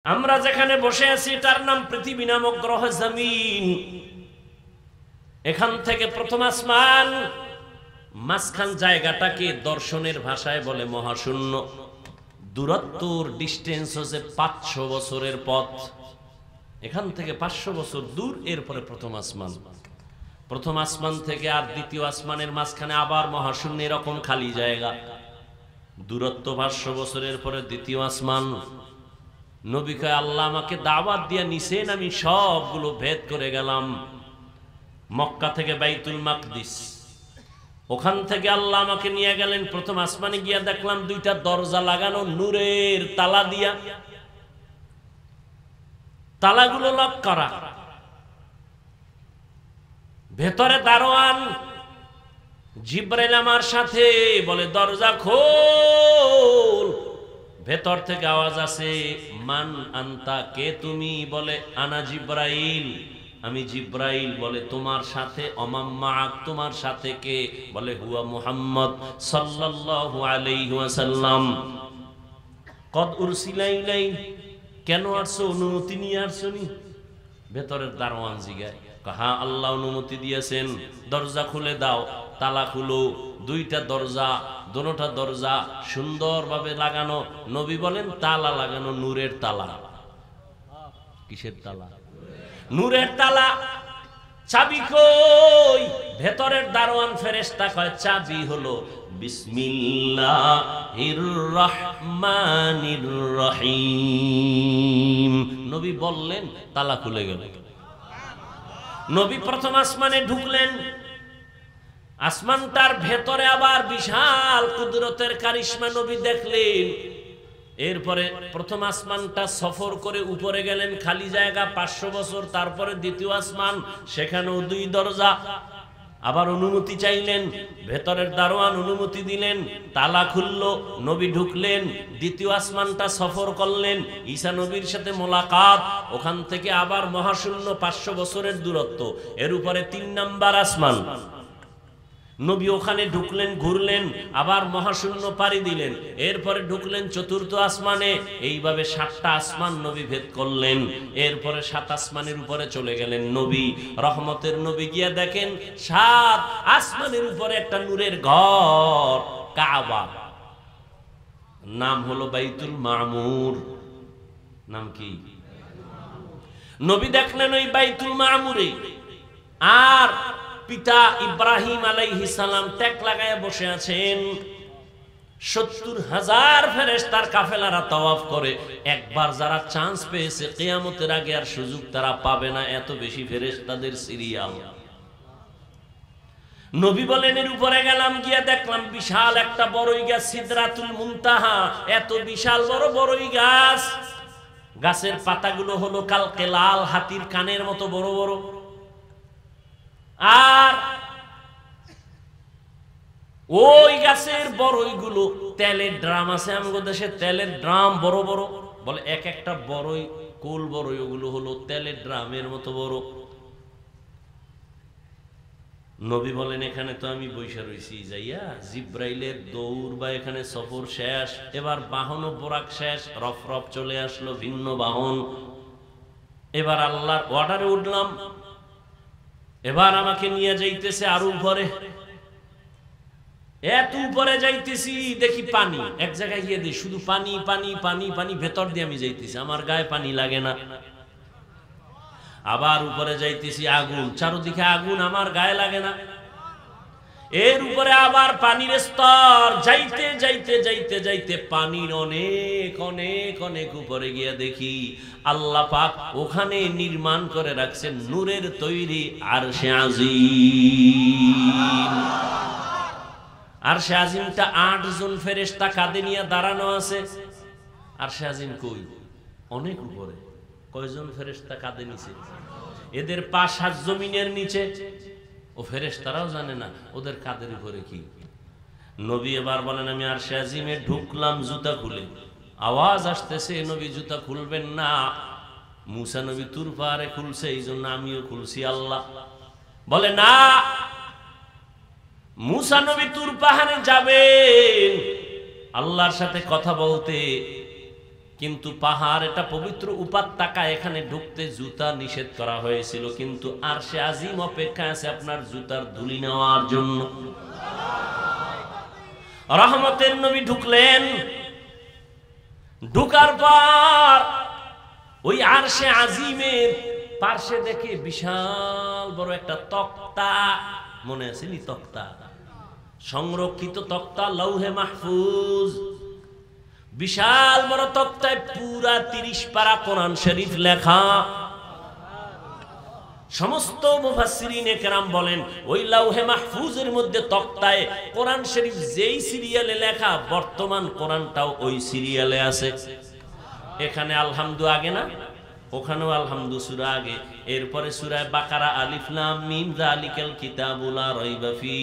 আমরা যেখানে বসে আছি তার নাম পৃথিবী নামক গ্রহ জমিন। এখান থেকে প্রথম আসমান, মাঝখান জায়গাটাকে দর্শনের ভাষায় বলে মহাশূন্য। দূরত্বর ডিস্টেন্স হচ্ছে 500 বছরের পথ। এখান থেকে 500 বছর দূর, এরপরে প্রথম আসমান। প্রথম আসমান থেকে আর দ্বিতীয় আসমানের মাঝখানে আবার মহাশূন্য, এরকম খালি জায়গা। দূরত্ব 500 বছরের পরে দ্বিতীয় আসমান। নবী কয়, আল্লাহ আমাকে দাওয়াত দিয়া নিছেন, আমি সবগুলো ভেদ করে গেলাম। মক্কা থেকে বাইতুল মাকদিস, ওখান থেকে আল্লাহ আমাকে নিয়ে গেলেন প্রথম আসমানে। গিয়া দেখলাম 2টা দরজা লাগানো নূরের তালা দিয়া, তালাগুলো লক করা। ভেতরে দারোয়ান জিবরাইল আমার সাথে বলে, দরজা খোল। ভেতর থেকে আওয়াজ আছে, মান আনতা, কে তুমি? বলে, আনা জিবরাইল, আমি জিবরাইল। বলে, তোমার সাথে? অমাম্মাক, তোমার সাথে কে? বলে, হুয়া মুহাম্মদ সাল্লাল্লাহু আলাইহি ওয়াসাল্লাম। কদ উরসিলা ইলাই, কেন আসছো? অনুমতি নিয়ে আসছো নি? ভেতরের দারোয়ান জিগায়, হ্যাঁ আল্লাহ অনুমতি দিয়েছেন, দরজা খুলে দাও। তালা খুলো। 2টা দরজা, দোনোটা দরজা সুন্দরভাবে লাগানো। নবী বলেন, তালা লাগানো নূরের তালা। কিসের তালা? নূরের তালা। চাবি কই? ভেতরের দারোয়ান ফেরেশতা কয়, চাবি হলো বিসমিল্লাহির রহমানির রহিম। নবী বললেন, তালা খুলে গেল। নবী প্রথম আসমানে ঢুকলেন। আসমানটার ভেতরে আবার বিশাল কুদরতের কারিশমা নবী দেখলেন। এরপরে প্রথম আসমানটা সফর করে উপরে গেলেন, খালি জায়গা 500 বছর। তারপরে দ্বিতীয় আসমান, সেখানেও 2 দরজা। আবার অনুমতি চাইলেন, ভেতরের দারোয়ান অনুমতি দিলেন, তালা খুলল, নবী ঢুকলেন। দ্বিতীয় আসমানটা সফর করলেন, ঈসা নবীর সাথে মোলাকাত। ওখান থেকে আবার মহাশূন্য, 500 বছরের দূরত্ব। এর উপরে 3 নাম্বার আসমান। নবী ওখানে ঢুকলেন, ঘুরলেন, আবার মহাশূন্য পাড়ি দিলেন। এরপরে ঢুকলেন 4র্থ আসমানে। এইভাবে 7টা আসমান নবী ভেদ করলেন। এরপরে 7 আসমানের উপরে চলে গেলেন নবী, রহমতের নবী। গিয়া দেখেন 7 আসমানের উপরে একটা নূরের ঘর, কাবা। নাম হলো বাইতুল মামুর। নাম কি? নবী দেখলেন ওই বাইতুল মামুরে। আর পিতা ইব্রাহিম আলাইহিস সালাম ট্যাক লাগায় বসে আছেন। 70,000 ফেরেশতার কাফেলারা তাওয়াফ করে। একবার যারা চান্স পেয়েছে, কিয়ামতের আগে আর সুযোগ তারা পাবে না, এত বেশি ফেরেশতাদের সিরিয়াল। নবী বলেন, এর উপরে গেলাম, গিয়া দেখলাম বিশাল একটা বড়ই গাছ, সিদরাতুল মুনতাহা। এত বিশাল বড় বড়ই গাছ, গাছের পাতাগুলো হলো কালকে লাল, হাতির কানের মতো বড় বড়। আর ওই গাছের বড়ইগুলো, তেলের ড্রাম আছে আমাদের দেশে, তেলের ড্রাম বড় বড়। বলে, এক একটা বড়ই, কোল বড়ই, ওগুলো হলো তেলের ড্রামের মতো বড়। নবী বলেন, এখানে তো আমি বৈশা রইছি, যাইয়া জিব্রাইলের দৌড় বা এখানে সফর শেষ। এবার বাহন ও বোরাক শেষ, রফ রফ চলে আসলো, ভিন্ন বাহন। এবার আল্লাহর অর্ডারে উঠলাম। এবার আমাকে নিয়ে যাইতেছে আরো উপরে। এত উপরে যাইতেছি, দেখি পানি। এক জায়গায় গিয়ে দিই, শুধু পানি পানি পানি পানি, ভেতর দিয়ে আমি যাইতেছি, আমার গায়ে পানি লাগে না। আবার উপরে যাইতেছি, আগুন, চারদিকে আগুন, আমার গায়ে লাগে না। এর উপরে আবার পানির স্তর, যাইতে যাইতে যাইতে যাইতে পানির অনেক অনেক অনেক উপরে গিয়া দেখি আল্লাহ পাক ওখানে নির্মাণ করে রাখছেন নূরের তৈরি আরশে আজিম। আরশে আজিমটা 8 জন ফেরেশতা কাঁধে নিয়ে দাঁড়ানো আছে। আরশে আজিম কই? অনেক উপরে। কয়জন ফেরেশতা কাঁধে নিচে? এদের পা 7 জমিনের নিচে। ও ফেরেশতারাও জানে না ওদের কাঁধের উপরে কি। নবী এবার বলেন, আমি আরশে আজিমে ঢুকলাম জুতা খুলে। আওয়াজ আসতেছে, নবী জুতা খুলবেন না। মুসা নবী তুর পাহাড়ে খুলছে, এই জন্য আমিও খুলছি। আল্লাহ বলে, না, মুসা নবী তুর পাহাড়ে যাবেন আল্লাহর সাথে কথা বলতে। কিন্তু পাহাড় এটা পবিত্র উপত্যকা, এখানে ঢুকতে জুতা নিষেধ করা হয়েছিল, কিন্তু আরশে আজিম অপেক্ষা আছে আপনার জুতার ধুলি নেওয়ার জন্য। রহমতের নবী ঢুকলেন, ঢুকার পর ওই আরশে আজিমের পার্শ্বে দেখে বিশাল বড় একটা তক্তা, মনে আছে নি তক্তা, সংরক্ষিত তক্তা, লৌহে মাহফুজ, বিশাল বড় তক্তায় পুরা 30 পারা কোরআন শরীফ লেখা। সমস্ত মুফাসসিরিনে কেরাম বলেন ওই লৌহে মাহফুজের মধ্যে তক্তায় কোরআন শরীফ যেই সিরিয়ালে লেখা, বর্তমান কোরআনটাও ওই সিরিয়ালে আছে। এখানে আলহামদু আগে না, ওখানেও আলহামদু সূরা আগে, এরপরে সূরা বাকারা আলিফ লাম মিম যালিকাল কিতাবু লা রাইবা ফি,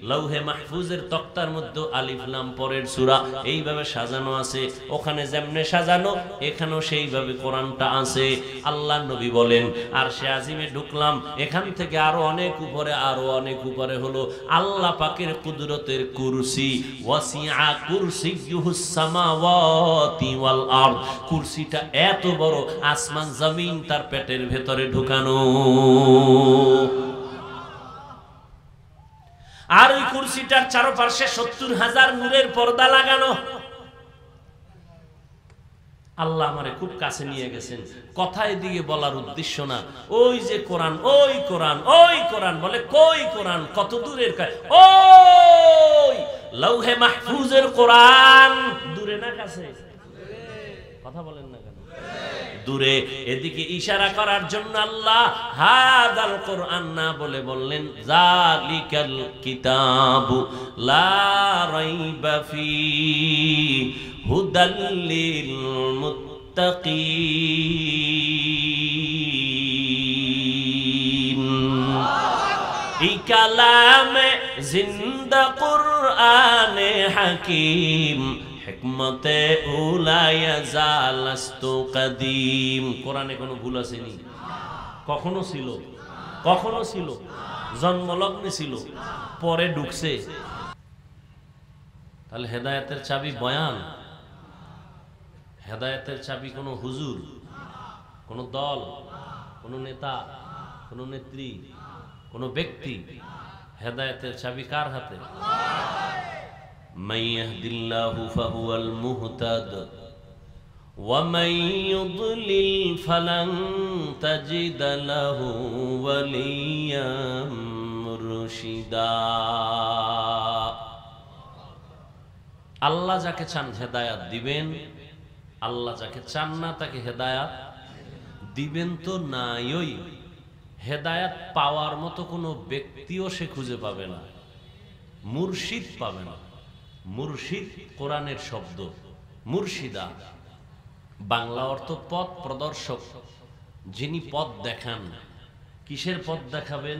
লৌহে মাহফুজের তক্তার মধ্যে আলিফ লাম পরের সূরা, এইভাবে সাজানো আছে। ওখানে যেমনে সাজানো এখানেও সেইভাবে কোরআনটা আছে। আল্লাহর নবী বলেন আরশে আজিমে ঢুকলাম, এখান থেকে আরো অনেক উপরে, আরো অনেক উপরে হলো আল্লাহ পাকের কুদরতের কুরসি, ওয়াসিআ কুরসিয়ুহুস সামাওয়াতি ওয়াল আরদ, কুরসিটা এত বড় আসমান জমিন তার পেটের ভেতরে ঢুকানো। আর ওই কুরসিটার চারপাশে 70,000 নূরের পর্দা লাগানো। আল্লাহ আমারে খুব কাছে নিয়ে গেছেন, কথা এদিকে বলার উদ্দেশ্য না, ওই যে কোরআন, ওই কোরআন, ওই কোরআন, বলে কই কোরআন, কত দূরের, ওই লৌহে মাহফুজের কোরআন, দূরে না কাছে? কথা বলেন না কেন? দূরে। এদিকে ইশারা করার জন্য আল্লাহ হাদাল কোরআন না বলে বললেন যালিকাল কিতাবু লা রাইবা ফি হুদাল লিল মুত্তাকিন। এই কালামে জিন্দা কুরআনে হাকিম, হিকমতে উলায়া জালাস্তু কাদিম। কোরআনে কোনো ভুল আসেনি? কখনো ছিল? কখনো ছিল? জন্মলগ্নে ছিল, পরে ঢুকছে। তাহলে হেদায়েতের চাবি বয়ান, হেদায়েতের চাবি কোনো হুজুর, কোনো দল, কোনো নেতা, কোনো নেত্রী, কোনো ব্যক্তি? হেদায়েতের চাবি কার হাতে? من يهد الله فهو المهتد ومن يضلل فلن تجد له وليا مرشدا। আল্লাহ যাকে চান হেদায়াত দিবেন, আল্লাহ যাকে চান না তাকে হেদায়াত দিবেন তো নাই। ওই হেদায়াত পাওয়ার মতো কোনো ব্যক্তিও সে খুঁজে পাবে না, মুর্শিদ পাবে না। মুর্শিদ কোরআনের শব্দ, মুর্শিদা বাংলা অর্থ পথ প্রদর্শক, যিনি পথ দেখান। কিসের পথ দেখাবেন?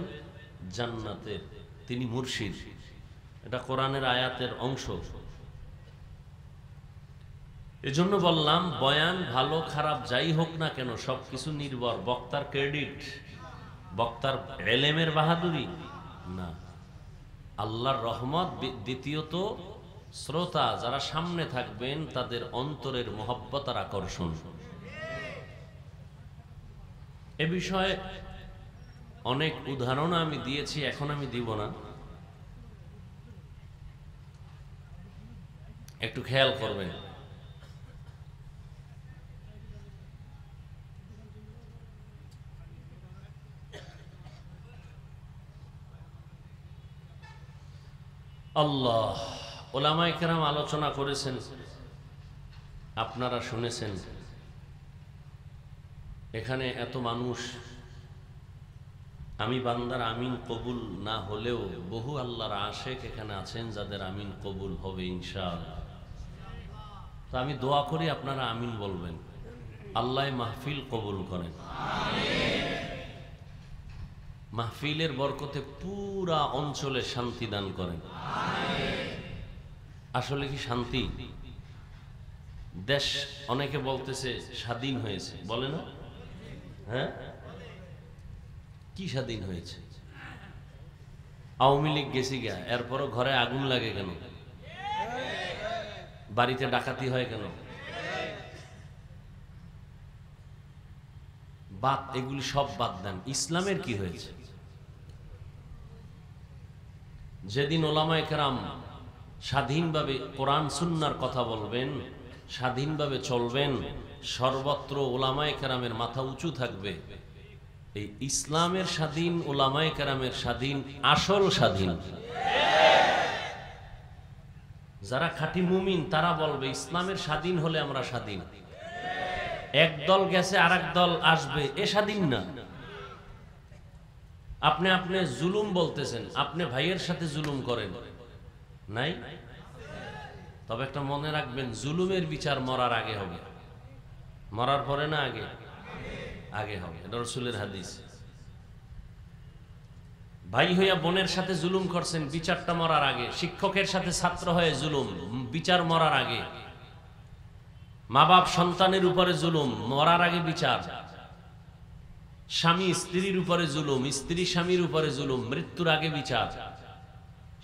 জান্নাতের। তিনি মুর্শিদ। এটা কোরআনের আয়াতের অংশ। এজন্য বললাম বয়ান ভালো খারাপ যাই হোক না কেন, সবকিছু নির্ভর বক্তার ক্রেডিট, বক্তার এলেমের বাহাদুরি না, আল্লাহর রহমত। দ্বিতীয়ত শ্রোতা যারা সামনে থাকবেন তাদের অন্তরের মহব্বত আর আকর্ষণ। এ বিষয়ে অনেক উদাহরণ আমি দিয়েছি, এখন আমি দিব না, একটু খেয়াল করবেন। আল্লাহ, ওলামায়ে কেরাম আলোচনা করেছেন, আপনারা শুনেছেন। এখানে এত মানুষ, আমি বান্দার আমিন কবুল না হলেও বহু আল্লাহর আশেক এখানে আছেন যাদের আমিন কবুল হবে ইনশাআল্লাহ। তো আমি দোয়া করি আপনারা আমিন বলবেন, আল্লাহ মাহফিল কবুল করেন। মাহফিলের বরকতে পুরা অঞ্চলে শান্তি দান করেন। আসলে কি শান্তি? দেশ অনেকে বলতেছে স্বাধীন হয়েছে, বলে না? হ্যাঁ, কি স্বাধীন হয়েছে? আওয়ামী লীগ গেছি গা, এরপরও ঘরে আগুন লাগে কেন? বাড়িতে ডাকাতি হয় কেন? বাদ, এগুলি সব বাদ দেন। ইসলামের কি হয়েছে? যেদিন ওলামায়ে কেরাম স্বাধীনভাবে কোরআন সুন্নাহর কথা বলবেন, স্বাধীনভাবে চলবেন, সর্বত্র ওলামায়ে কেরামের মাথা উঁচু থাকবে, এই ইসলামের স্বাধীন, ওলামায়ে কেরামের স্বাধীন, আসল স্বাধীন। যারা খাঁটি মুমিন তারা বলবে ইসলামের স্বাধীন হলে আমরা স্বাধীন। এক দল গেছে আর এক দল আসবে, এ স্বাধীন না। আপনি আপনি জুলুম বলতেছেন, আপনি ভাইয়ের সাথে জুলুম করেন নাই? তবে একটা মনে রাখবেন, জুলুমের বিচার মরার আগে হবে। মরার পরে না, আগে? আগে হবে। এটা রাসূলের হাদিস। ভাই হইয়া বোনের সাথে জুলুম করছেন, বিচারটা মরার আগে। শিক্ষকের সাথে ছাত্র হয়ে জুলুম, বিচার মরার আগে। মা বাপ সন্তানের উপরে জুলুম, মরার আগে বিচার। স্বামী স্ত্রীর উপরে জুলুম, স্ত্রী স্বামীর উপরে জুলুম, মৃত্যুর আগে বিচার।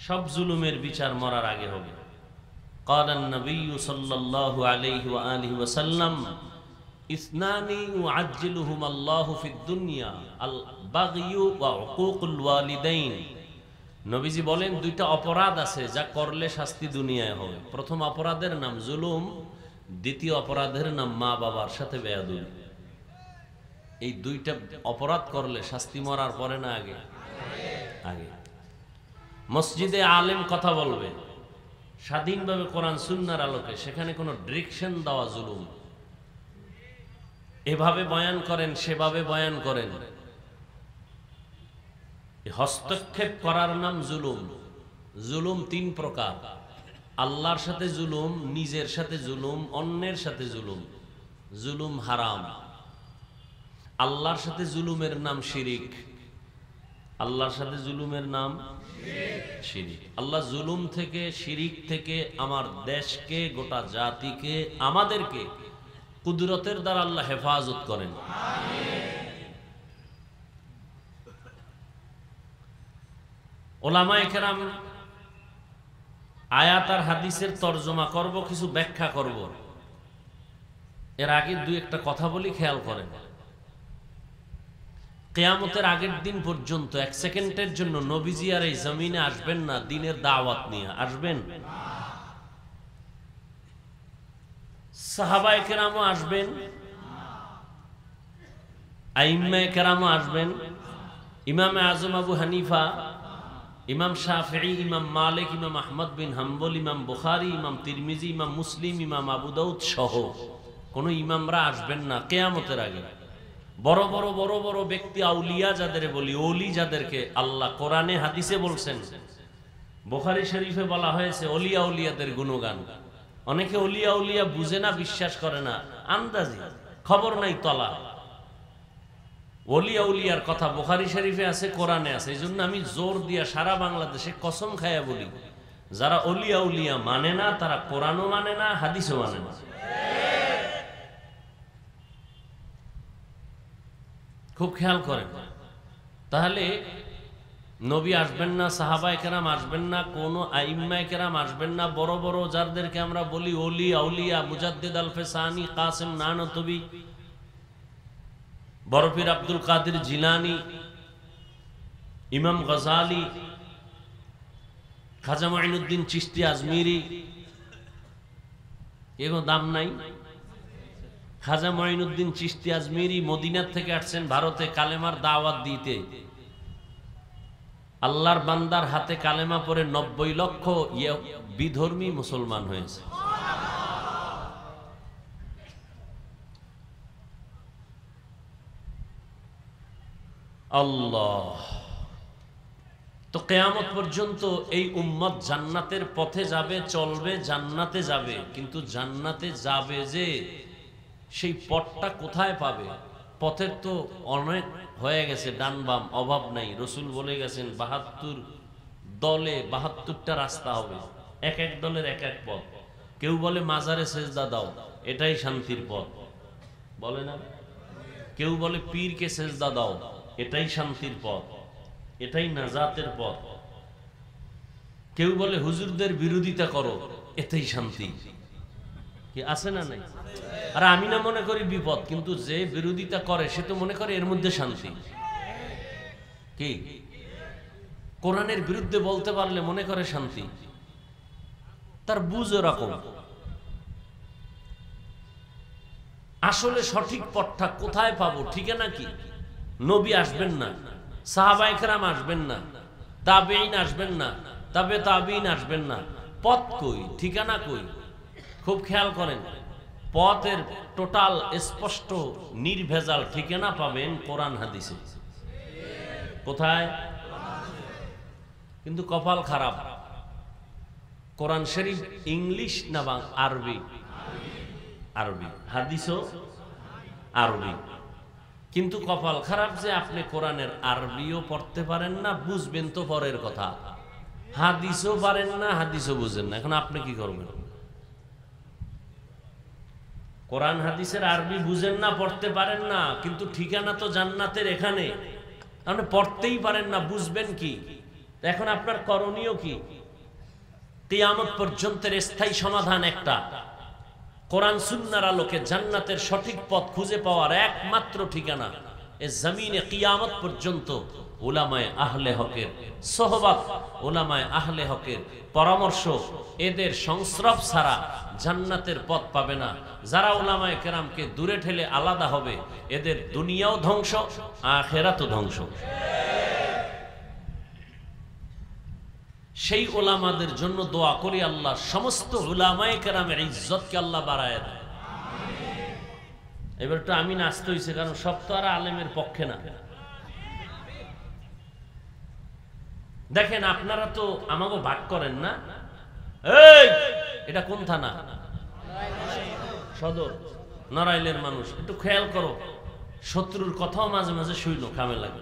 সব জুলুমের বিচার মরার আগে হবে। ক্বালান নবিয়্যু সাল্লাল্লাহু আলাইহি ওয়া আলিহি ওয়া সাল্লাম ইসনানি ইউআজ্জিলুহুম আল্লাহু ফিদ দুনিয়া আল বাগয়ু ওয়া উকুকুল ওয়ালিদাইন। নবীজি বলেন, দুইটা অপরাধ আছে যা করলে শাস্তি দুনিয়ায় হবে। প্রথম অপরাধের নাম জুলুম, দ্বিতীয় অপরাধের নাম মা বাবার সাথে বেয়াদবি। এই দুইটা অপরাধ করলে শাস্তি মরার পরে না আগে? আগে। মসজিদে আলেম কথা বলবে স্বাধীনভাবে কোরআন সুন্নাহর আলোকে, সেখানে কোনো ডিরেকশন দেওয়া জুলুম। এভাবে বয়ান করেন, সেভাবে বয়ান করেন, হস্তক্ষেপ করার নাম জুলুম। জুলুম তিন প্রকার: আল্লাহর সাথে জুলুম, নিজের সাথে জুলুম, অন্যের সাথে জুলুম। জুলুম হারাম। আল্লাহর সাথে জুলুমের নাম শিরিক। আল্লাহর সাথে জুলুমের নাম শিরিক। আল্লাহ জুলুম থেকে, শিরিক থেকে আমার দেশকে, গোটা জাতিকে, আমাদেরকে কুদরতের দ্বারা আল্লাহ হেফাজত করেন। ওলামায়ে কেরাম আয়াত আর হাদিসের তরজমা করব, কিছু ব্যাখ্যা করব। এর আগে দুই একটা কথা বলি, খেয়াল করেন। কিয়ামতের আগের দিন পর্যন্ত এক সেকেন্ডের জন্য নবীজি আর এই জমিনে আসবেন না দ্বীনের দাওয়াত নিয়ে। আসবেন? সাহাবায়ে কেরামও আসবেন, আইম্মায়ে কেরামও আসবেন। ইমামে আজম আবু হানিফা, ইমাম শাফিঈ, ইমাম মালিক, ইমাম আহমদ বিন হাম্বল, ইমাম বুখারী, ইমাম তিরমিজি, ইমাম মুসলিম, ইমাম আবু দাউদ সহ কোন ইমামরা আসবেন না কিয়ামতের আগে। বড় বড় বড় বড় ব্যক্তি, আউলিয়া যাদের বলি, ওলি যাদেরকে আল্লাহ কোরআনে হাদিসে বলছেন, বুখারী শরীফে বলা হয়েছে ওলিয়া উলিয়াদের গুণগান। অনেকে ওলিয়া উলিয়া বুঝে না, বিশ্বাস করে না, আন্দাজি, খবর নাই তলা। ওলিয়া উলিয়ার কথা বুখারী শরীফে আছে, কোরআনে আছে। এই জন্য আমি জোর দিয়া সারা বাংলাদেশে কসম খায়া বলি, যারা ওলিয়া উলিয়া মানে না, তারা কোরআনও মানে না, হাদিসও মানে না। খুব খেয়াল করেন। তাহলে নবী আসবেন না, সাহাবায়ে কেরাম আসবেন না, কোন আইম্মায়ে কেরাম আসবেন না। বড় বড় যাদেরকে আমরা বলি ওলি আউলিয়া, মুজাদ্দিদ আল ফেসানি, কাসেম নানতবি, বড় পীর আব্দুল কাদের জিলানী, ইমাম গজালি, খাজা মাইনুদ্দিন চিশতি আজমিরি, এগুলো দাম নাই। খাজা মাইনুদ্দিন চিশতি আজমিরি মদিনার থেকে আসছেন ভারতে কালেমার দাওয়াত দিতে। আল্লাহর বান্দার হাতে কালেমা পড়ে 90 লক্ষ বিধর্মী মুসলমান হয়েছে। আল্লাহ। তো কিয়ামত পর্যন্ত এই উম্মত জান্নাতের পথে যাবে, চলবে, জান্নাতে যাবে। কিন্তু জান্নাতে যাবে যে সেই পথটা কোথায় পাবে? পথের তো অনেক হয়ে গেছে, ডান বাম অভাব নাই। রসুল বলে গেছেন 72 দলে 72টা রাস্তা হবে, এক এক দলের এক এক পথ। কেউ বলে মাজারে সেজদা দাও, এটাই শান্তির পথ, বলে না? কেউ বলে পীরকে সেজদা দাও, এটাই শান্তির পথ, এটাই নাজাতের পথ। কেউ বলে হুজুরদের বিরোধিতা করো, এটাই শান্তি। কি আছে না নাই? আর আমি না মনে করি বিপদ, কিন্তু যে বিরোধিতা করে সে তো মনে করে এর মধ্যে শান্তি। কি কোরআনের বিরুদ্ধে বলতে পারলে মনে করে শান্তি, তার বুঝ এরকম। আসলে সঠিক পথটা কোথায় পাবো? ঠিকানা কি? নবী আসবেন না, সাহাবায়ে কেরাম আসবেন না, তাবেঈন আসবেন না, তাবে তাবেঈন আসবেন না, পথ কই? ঠিকানা কই? খুব খেয়াল করেন, পথের টোটাল স্পষ্ট নির্ভেজাল ঠিকানা পাবেন কোরআন হাদিসে। কোথায়? কিন্তু কপাল খারাপ, কোরআন শরীফ ইংলিশ না আরবি? আরবি। হাদিসও আরবি। কিন্তু কপাল খারাপ যে আপনি কোরআনের আরবিও পড়তে পারেন না, বুঝবেন তো পরের কথা, হাদিসও পারেন না, হাদিসও বুঝেন না। এখন আপনি কি করবেন? কোরআন হাদিসের আরবি বুঝেন না, পড়তে পারেন না, কিন্তু ঠিকানা তো জান্নাতের এখানে। আপনি পড়তেই পারেন না, বুঝবেন কি? এখন আপনার করণীয় কি? কিয়ামত পর্যন্তের স্থায়ী সমাধান একটা, কোরআন সুন্নাহর আলোকে জান্নাতের সঠিক পথ খুঁজে পাওয়ার একমাত্র ঠিকানা এ জমিনে কিয়ামত পর্যন্ত উলামায়ে আহলে হকের সোহবত, উলামায়ে আহলে হকের পরামর্শ, এদের সংস্রব ছাড়া জান্নাতের পথ পাবে না। যারা উলামায়ে কেরামকে দূরে ঠেলে আলাদা হবে, এদের দুনিয়াও ধ্বংস, আখিরাতও ধ্বংস। সেই উলামাদের জন্য দোয়া করি, আল্লাহ সমস্ত উলামায়ে কেরামের ইজ্জতকে আল্লাহ বাড়ায় দেয়। এবার তো আমি নাচতে হইছে, কারণ সব তো আর আলেমের পক্ষে না। দেখেন, আপনারা তো আমাকে ভাগ করেন না। এই এটা কোন থানা? সদর, নড়াইলের মানুষ। একটু খেয়াল করো, শত্রুর কথাও মাঝে মাঝে শুইলো, কামে লাগে।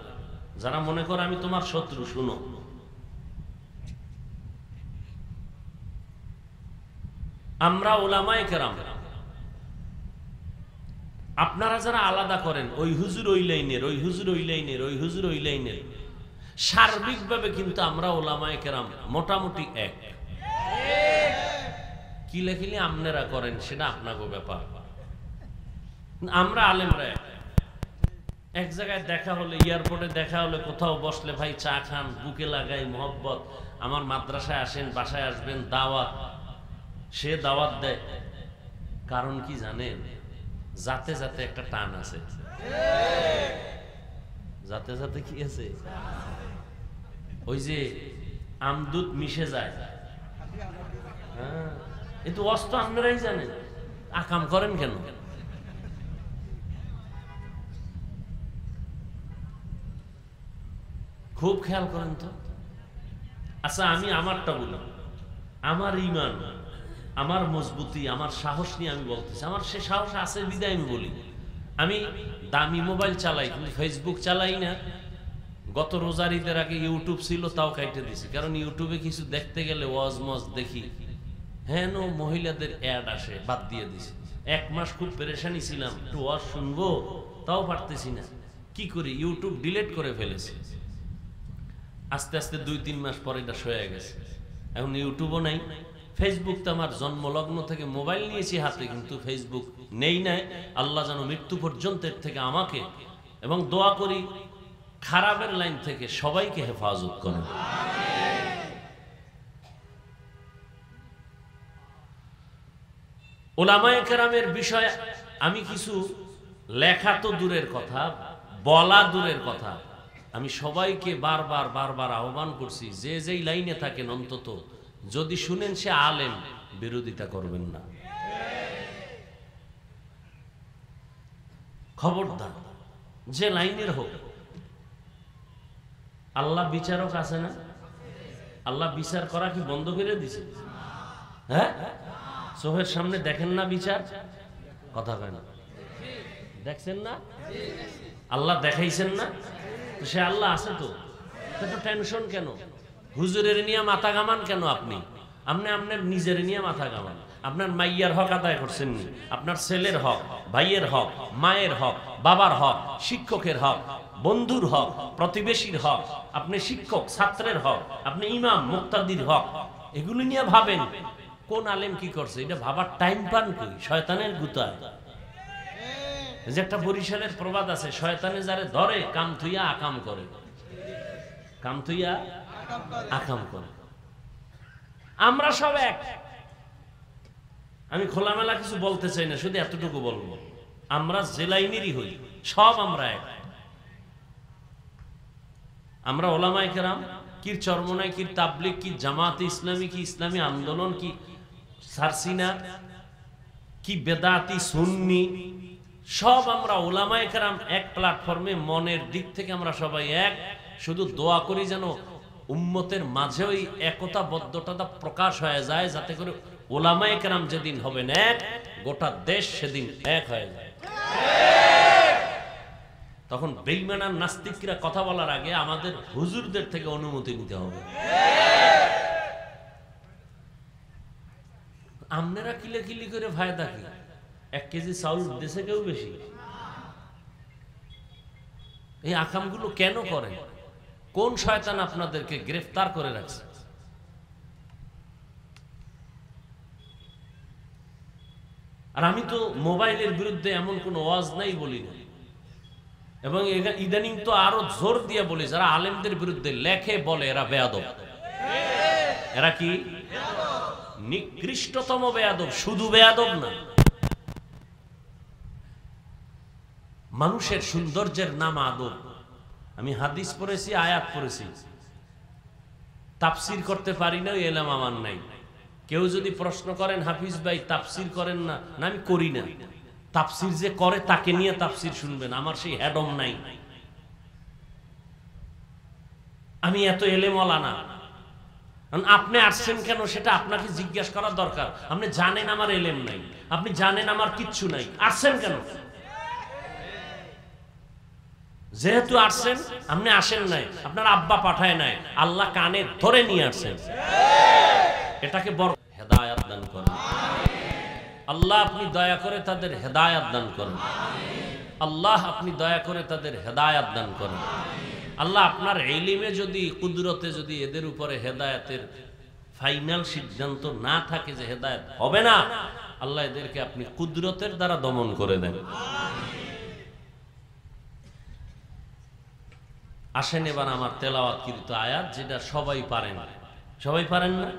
যারা মনে করে আমি তোমার শত্রু, শুনো, আমরা উলামায়ে কেরাম, আপনারা যারা আলাদা করেন, ওই হুজুর ওই লাইনের, ওই হুজুর ওই লাইনের, ওই হুজুর ওই লাইনের, সার্বিকভাবে কিন্তু আমরা উলামায়ে কেরাম মোটামুটি এক। কি লেখিলে আপনারা করেন সেটা আপনাকে ব্যাপার, আমরা আলেমরা এক জায়গায় দেখা হলে, এয়ারপোর্টে দেখা হলে, কোথাও বসলে, ভাই চা খান, বুকে লাগাই মহব্বত, আমার মাদ্রাসায় আসেন, বাসায় আসবেন, দাওয়াত। সে দাওয়াত দেয়, কারণ কি জানেন? যাতে যাতে একটা টান আছে, যাতে যাতে কি আছে, ওই যে আমদুত মিশে যায়। হ্যাঁ, কিন্তু অস্ত আপনারাই জানেন, আকাম করেন কেন? খুব খেয়াল করেন তো। আচ্ছা, আমি আমারটা বলি, আমার ঈমান, আমার মজবুতি, আমার সাহস নিয়ে আমি বলতেছি। আমার সে সাহস আছে বিদায় আমি বলি। আমি দামি মোবাইল চালাই, কিন্তু ফেসবুক চালাই না। গত রোজার ঈদের আগে ইউটিউব ছিল, তাও কাইটে দিছি, কারণ ইউটিউবে কিছু দেখতে গেলে ওয়াজ মজ দেখি, হ্যাঁ নো মহিলাদের অ্যাড আসে, বাদ দিয়ে দিছি। এক মাস খুব পেরেশানি ছিলাম, একটু ওয়াজ শুনবো, তাও পারতেছি না। কি করি, ইউটিউব ডিলিট করে ফেলেছি। আস্তে আস্তে 2-3 মাস পরে এটা সয়ে গেছে। এখন ইউটিউবও নাই, ফেসবুক তো আমার জন্মলগ্ন থেকে মোবাইল নিয়েছি হাতে, কিন্তু ফেসবুক নেই নাই। আল্লাহ যেন মৃত্যু পর্যন্ত এর থেকে আমাকে, এবং দোয়া করি খারাপের লাইন থেকে সবাইকে হেফাজত করেন। উলামায়ে কেরামের বিষয়ে আমি কিছু লেখা তো দূরের কথা, বলা দূরের কথা, আমি সবাইকে বারবার বারবার আহ্বান করছি, যে যেই লাইনে থাকেন অন্তত যদি শুনেন সে আলেম, বিরোধিতা করবেন না, খবরদার, যে লাইনের হোক। আল্লাহ বিচারক আছে না? আল্লাহ বিচার করা কি বন্ধ করে দিছে? হ্যাঁ, চোখের সামনে দেখেন না বিচার? কথা কয় না, দেখছেন না? আল্লাহ দেখাইছেন না? সে আল্লাহ আছে তো, তো টেনশন কেন? হুজুরের নিয়ে মাথা ঘামান কেন? আপনি আপনার নিজের নিয়ে মাথা ঘামান। আপনার মাইয়ার হক আদায় করছেন নি? আপনার ছেলের হক, ভাইয়ের হক, মায়ের হক, বাবার হক, শিক্ষকের হক, বন্ধুর হক, প্রতিবেশীর হক, আপনি শিক্ষক ছাত্রের হক, আপনি ইমাম মুক্তাদির হক, এগুলো নিয়ে ভাবেন। কোন আলেম কি করছে এটা ভাবার টাইম পান কই? শয়তানের গুতায়। যে একটা বরিশালের প্রবাদ আছে, শয়তানে যারে ধরে কাম থুইয়া আকাম করে, কাম থুইয়া আকাম করে। আমরা সব এক। আমি খোলামেলা কিছু বলতে চাই না, শুধু এতটুকু বলবো, আমরা যে লাইনেরই হই সব আমরা এক। আমরা ওলামায়ে কেরাম, কি চরমনাই, কি তাবলিগ, কি জামাতে ইসলামী, কি ইসলামী আন্দোলন, কি সারসিনা, কি বেদাতি সুন্নি, সব আমরা ওলামায়ে কেরাম এক প্ল্যাটফর্মে। মনের দিক থেকে আমরা সবাই এক। শুধু দোয়া করি যেন উম্মতের মাঝে ওই একতাবদ্ধতা প্রকাশ হয়ে যায়, যাতে করে ওলামায়ে কেরাম যেদিন হবেন এক, গোটা দেশ সেদিন এক হয়ে যায়। তখন বেঈমান আর নাস্তিকরা কথা বলার আগে আমাদের হুজুরদের থেকে অনুমতি নিতে হবে। আপনারা কিলাকিলি করে ফায়দা কি? 1 কেজি চাউল দেশে কেউ বেশি? এই আকামগুলো কেন করেন? কোন শয়তান আপনাদেরকে গ্রেফতার করে রাখছে? আর আমি তো মোবাইলের বিরুদ্ধে এমন কোন ওয়াজ নাই বলি না, এবং ইদানিং তো আরো জোর দিয়ে বলি, যারা আলেমদের বিরুদ্ধে লেখে বলে এরা বেয়াদব। এরা কি? নিকৃষ্টতম বেয়াদব। শুধু বেয়াদব না, মানুষের সৌন্দর্যের নাম আদব। আমি হাদিস পড়েছি, আয়াত পড়েছি, তাফসির করতে পারি না, ওই এলাম আমার নাই। কেউ যদি প্রশ্ন করেন হাফিজ ভাই তাফসির করেন না, না আমি করি না। তাফসির যে করে তাকে নিয়ে তাফসির শুনবেন, আমার সেই হ্যাডম নাই। আমি এত এলেমওয়ালা না। আপনি আসছেন কেন সেটা আপনাকে জিজ্ঞাসা করার দরকার। আপনি জানেন আমার এলেম নাই, আপনি জানেন আমার কিচ্ছু নাই, আসছেন কেন? যেহেতু আসছেন, আপনি আসেন নাই, আপনার আব্বা পাঠায় নাই, আল্লাহ কানে ধরে নিয়ে আসছেন। এটাকে বড় হেদায়েত দান করেন আল্লাহ। আপনি দয়া করে তাদের হেদায়েত দান করেন আল্লাহ। আপনি দয়া করে তাদের হেদায়েত দান করেন আল্লাহ। আপনার ইলমে যদি, কুদরতে যদি এদের উপরে হেদায়েতের ফাইনাল সিদ্ধান্ত না থাকে যে হেদায়েত হবে না, আল্লাহ এদেরকে আপনি কুদরতের দ্বারা দমন করে দেন। আসেন এবার আমার তেলাওয়াতকৃত আয়াত, যেটা সবাই পারেন। সবাই পারেন না?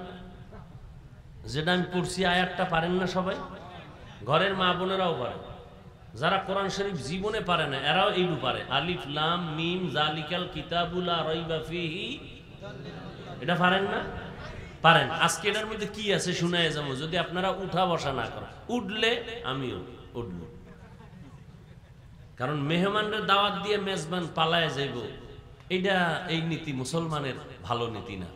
যেটা আমি পড়ছি আয়াতটা পারেন না সবাই? ঘরের মা বোনেরাও পারে, যারা কোরআন শরীফ জীবনে পারে না এরাও এইটু পারে। আলিফ লাম মিম যালিকাল কিতাবুল লা রাইবা ফিহি, এটা পারেন না? পারেন। আজকে এটার মধ্যে কি আছে শুনায় যাবো, যদি আপনারা উঠা বসা না করেন। উঠলে আমিও উঠব, কারণ মেহমানদের দাওয়াত দিয়ে মেজবান পালায় যাইব, এইটা এই নীতি মুসলমানের ভালো নীতি না।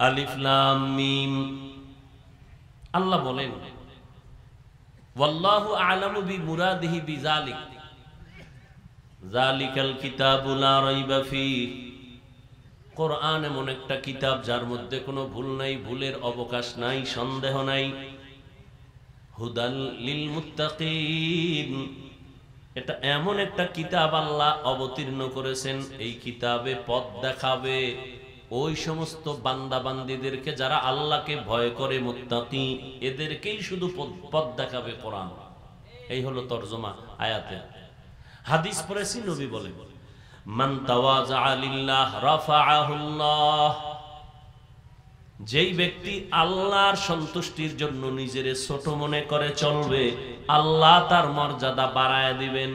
আলিফ লাম মিম, আল্লাহ বলেন ওয়াল্লাহু আ'লামু বিমুরাদিহি বিযালিক যালিকাল কিতাবু লা রাইবা ফিহি। কোরআন এমন একটা কিতাব যার মধ্যে কোনো ভুল নাই, ভুলের অবকাশ নাই, সন্দেহ নাই। হুদাল লিল মুত্তাকিন, এটা এমন একটা কিতাব আল্লাহ অবতীর্ণ করেছেন, এই কিতাবে পথ দেখাবে ওই সমস্ত বান্দা বান্দীদেরকে যারা আল্লাহকে ভয় করে, মুত্তাকি, এদেরকেই শুধু পথ দেখাবে কোরআন। এই হলো তরজমা আয়াতের। হাদিস পড়েছি, নবী বলেন মান তাওয়াজা লিল্লাহ রাফাআহুল্লাহ, যেই ব্যক্তি আল্লাহর সন্তুষ্টির জন্য নিজের ছোট মনে করে চলবে, আল্লাহ তার মর্যাদা বাড়ায় দিবেন।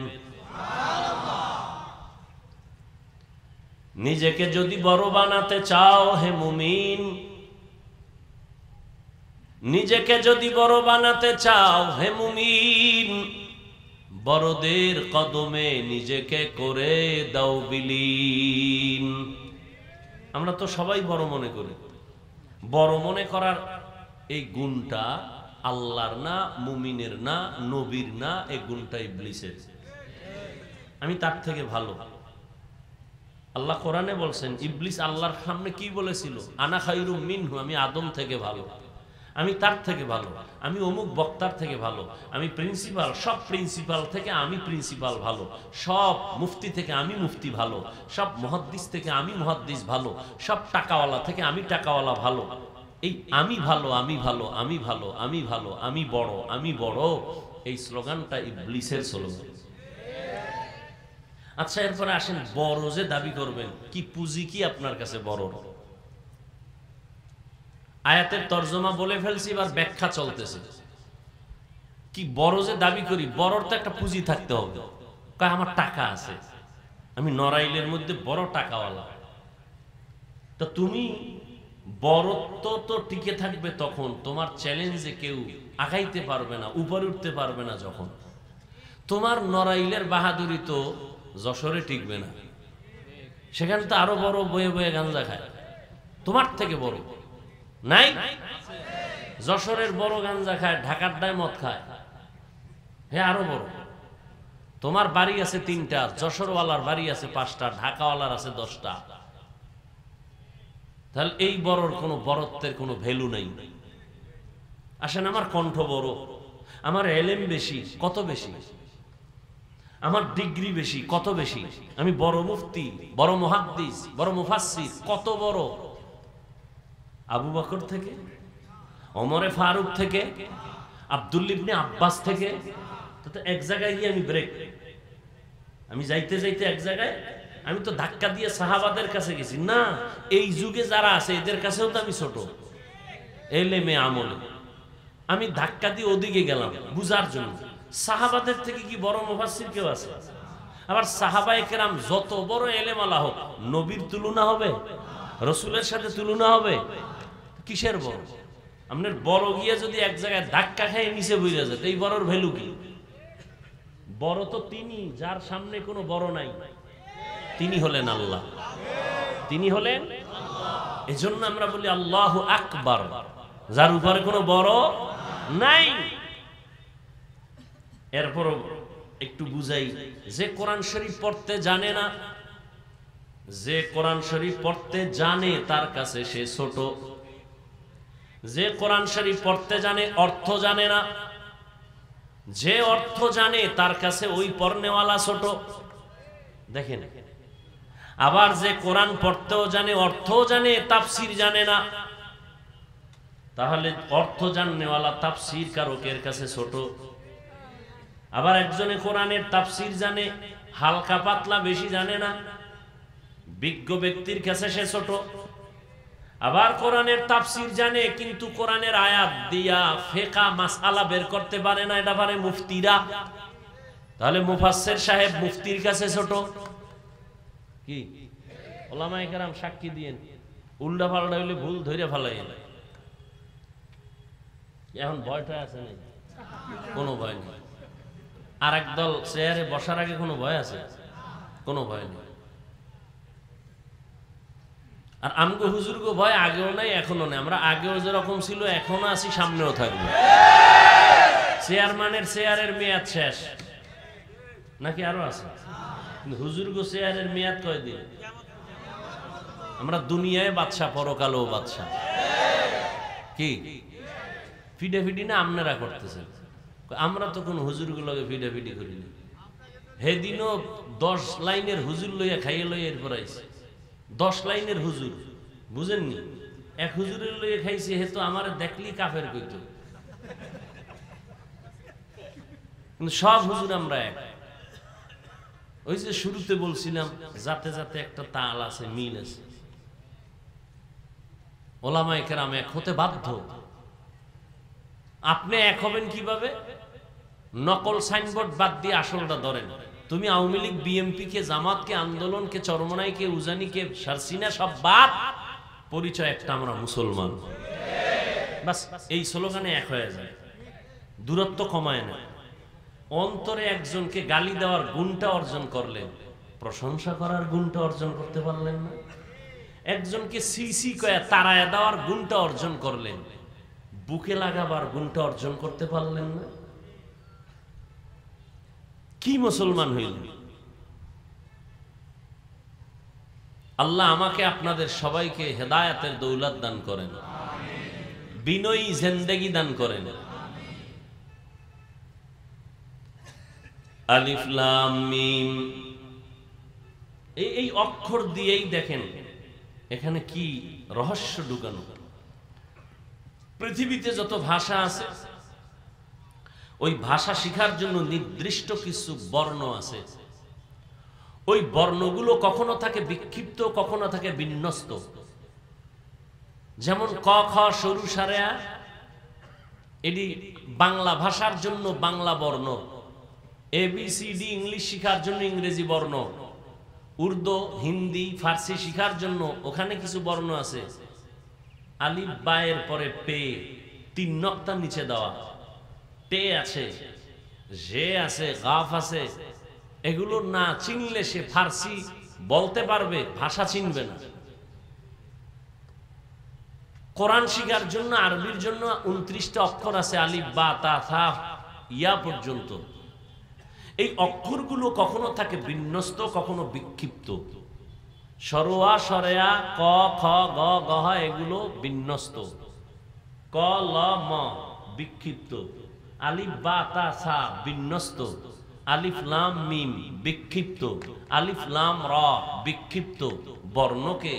নিজেকে যদি বড় বানাতে চাও হে মুমিন, নিজেকে যদি বড় বানাতে চাও হে মুমিন, বড়দের কদমে নিজেকে করে দাও বিলীন। আমরা তো সবাই বড় মনে করি। বড় মনে করার এই গুণটা আল্লাহর না, মুমিনের না, নবীর না, এই গুণটা ইবলিসের। আমি তার থেকে ভালো। আল্লাহ কোরআনে বলছেন, ইবলিস আল্লাহর সামনে কি বলেছিল? আনা খায়রুম মিনহু, আমি আদম থেকে ভালো, আমি তার থেকে ভালো, আমি অমুক বক্তার থেকে ভালো, আমি প্রিন্সিপাল, সব প্রিন্সিপাল থেকে আমি প্রিন্সিপাল ভালো, সব মুফতি থেকে আমি মুফতি ভালো, সব মুহাদ্দিস থেকে আমি মুহাদ্দিস ভালো, সব টাকাওয়ালা থেকে আমি টাকাওয়ালা ভালো। এই আমি ভালো, আমি ভালো, আমি ভালো, আমি ভালো, আমি বড়, আমি বড়, এই স্লোগানটা ইবলিসের স্লোগান। আচ্ছা, এরপরে আসেন, বড় যে দাবি করবেন, কি পুঁজি কি আপনার কাছে বড়? আয়াতের তর্জমা বলে ফেলছি, এবার ব্যাখ্যা চলতেছে। কি বড় যে দাবি করি, বড়র তো একটা পুঁজি থাকতে হবে। কয় আমার টাকা আছে, আমি নড়াইলের মধ্যে বড় টাকাওয়ালা। তো তুমি বড়ত্ব তো টিকে থাকবে তখন তোমার চ্যালেঞ্জে কেউ আগাইতে পারবে না, উপরে উঠতে পারবে না যখন। তোমার নড়াইলের বাহাদুরি তো যশোরে টিকবে না, সেখানে তো আরো বড় বয়ে বয়ে গাঞ্জা খায়, তোমার থেকে বড় নাই? যশোরের বড় গাঞ্জা খায়, ঢাকার ডায় মদ খায়, হ্যাঁ আরো বড়। তোমার বাড়ি আছে 3টা, যশোরওয়ালার বাড়ি আছে 5টা, ঢাকাওয়ালার আছে 10টা। তাহলে এই বড়র কোনো বড়ত্বের কোনো ভ্যালু নাই। আসেন, আমার কণ্ঠ বড়, আমার এলেম বেশি, কত বেশি? আমার ডিগ্রি বেশি, কত বেশি? আমি বড় মুফতি, বড় মুহাদ্দিস, বড় মুফাসসির, কত বড়? আবু বকর থেকে, ওমরে ফারুক থেকে, আব্দুল্লাহ ইবনে আব্বাস থেকে। তো এক জায়গায় গিয়ে আমি ব্রেক, আমি যাইতে যাইতে এক জায়গায় আমি তো ধাক্কা দিয়ে সাহাবাদের কাছে গেছি না। এই যুগে যারা আছে এদের কাছেও তো আমি ছোট, এলেমে আমলে। আমি ধাক্কা দিয়ে ওদিকে গেলাম বুঝার জন্য, সাহাবাদের থেকে কি বড় মুফাসসির কেউ আছে? আবার সাহাবায়ে কেরাম যত বড় এলেমালা হোক, নবীর তুলনা হবে? রসুলের সাথে তুলনা হবে? কিসের বড়? আপনার বড় গিয়ে যদি এক জায়গায় ধাক্কা খেয়ে নিচে বুঝে যায়, এই বড়র ভ্যালু কি? বড় তো তিনি, যার সামনে কোনো বড় নাই, তিনি হলেন আল্লাহ, তিনি হলেন। এজন্য আমরা বলি আল্লাহু আকবার, যার উপরে কোনো বড় নাই। এরপর একটু বুঝাই, যে কোরআন শরীফ পড়তে জানে না, যে কোরআন শরীফ পড়তে জানে তার কাছে সে ছোট। যে কোরআন শরীফ পড়তে জানে, অর্থ জানে না, যে অর্থ জানে তার কাছে ওই পড়নেওয়ালা ছোট। দেখেন, আবার যে কোরআন পড়তেও জানে, অর্থও জানে, তাফসীর জানে না, তাহলে অর্থ জাননেওয়ালা তাফসীর কারকের কাছে ছোট। আবার একজনে কোরআনের তাফসীর জানে, হালকা পাতলা বেশি জানে না, বিজ্ঞ ব্যক্তির কাছে সে ছোট। আবার কোরআনের তাফসীর জানে কিন্তু কোরআনের আয়াত দিয়া ফিকহ মাসআলা বের করতে পারে না, এটা পারে মুফতিরা, তাহলে মুফাসসির সাহেব মুফতির কাছে ছোট। কি উলামায়ে কেরাম সাক্ষী দিয়েন, উল্টা পাল্টা হইলে ভুল ধরে ফেলাই। এখন ভয়টা আছে না? কোনো ভয় নেই। আর একদল চেয়ারে বসার আগে কোনো ভয় আছে? কোনো ভয় নেই। আর আমগো হুজুরগো ভয় আগেও নাই, এখনো নেই। আমরা আগেও যেরকম ছিল এখনো আছি, সামনেও থাকবো। চেয়ারম্যানের চেয়ারের মেয়াদ শেষ নাকি আরো আছে? কিন্তু হুজুরগো চেয়ারের মেয়াদ কয়দিন? আমরা দুনিয়ায় বাদশা, পরকালেও বাদশা। কি ফিডাফিডি না আপনারা করতেছেন? আমরা তো কোন হুজুরগুলোকে ফিডাফিডি করি না। সেদিনও 10 লাইনের হুজুর লইয়া খাইয়ে লইয়া এরপর আইছে। 10 লাইনের হুজুর, বুঝেননি? এক হুজুরের লইয়া খাইছে, হে তো আমার দেখলি কাফের কইত। কিন্তু সব হুজুর আমরা এক। ওই যে শুরুতে বলছিলাম, যাতে যাতে একটা তাল আছে, মিল আছে। ওলামায়ে কেরাম এক হতে বাধ্য। আপনি এক হবেন কিভাবে? নকল সাইনবোর্ড বাদ দিয়ে আসলটা ধরেন। তুমি আওয়ামী লীগ, বিএনপি কে, জামাতকে, আন্দোলনকে, চরমনাইকে, উজানিকে, সারসিনা সব বাদ, পরিচয় একটা, আমরা মুসলমান। বাস এই স্লোগানে এক হয়ে যায়, দূরত্ব কমায় না। অন্তরে একজনকে গালি দেওয়ার গুণটা অর্জন করলেন, প্রশংসা করার গুণটা অর্জন করতে পারলেন না। একজনকে সিসি কয়া তাড়ায় দেওয়ার গুণটা অর্জন করলেন, বুকে লাগাবার গুণটা অর্জন করতে পারলেন না। কি মুসলমান হইল? আল্লাহ আমাকে আপনাদের সবাইকে হেদায়েতের দৌলত দান করেন, বিনয়ী জিন্দেগি দান করেন। আলিফ লাম মিম, এই অক্ষর দিয়েই দেখেন এখানে কি রহস্য ঢুকানো। পৃথিবীতে যত ভাষা আছে ওই ভাষা শেখার জন্য নির্দিষ্ট কিছু বর্ণ আছে। ওই বর্ণগুলো কখনো থাকে বিক্ষিপ্ত, কখনো থাকে বিন্যস্ত। যেমন ক খ সরু সারেয়া, এটি বাংলা ভাষার জন্য বাংলা বর্ণ। ABCD ইংলিশ শেখার জন্য ইংরেজি বর্ণ। উর্দু, হিন্দি, ফার্সি শেখার জন্য ওখানে কিছু বর্ণ আছে। আলিফ বা এর পরে পে, 3 নক্তা নিচে দেওয়া, টে আছে, জে আছে, গাফ আছে। এগুলো না চিনলে সে ফার্সি বলতে পারবে, ভাষা চিনবে না। কোরআন শিখার জন্য আরবির জন্য 29টা অক্ষর আছে, আলিফ বা তা থা ইয়া পর্যন্ত। এই অক্ষরগুলো কখনো থাকে বিন্যস্ত, কখনো বিক্ষিপ্ত। সরোয়া, সরেয়া, ক খ গ গহ এগুলো বিন্যস্ত। ক ল ম বিক্ষিপ্ত। আলিফ বা তা সা বিন্যস্ত। আলিফ লাম মিম বিক্ষিপ্ত। আলিফ লাম র বিক্ষিপ্ত। বর্ণকে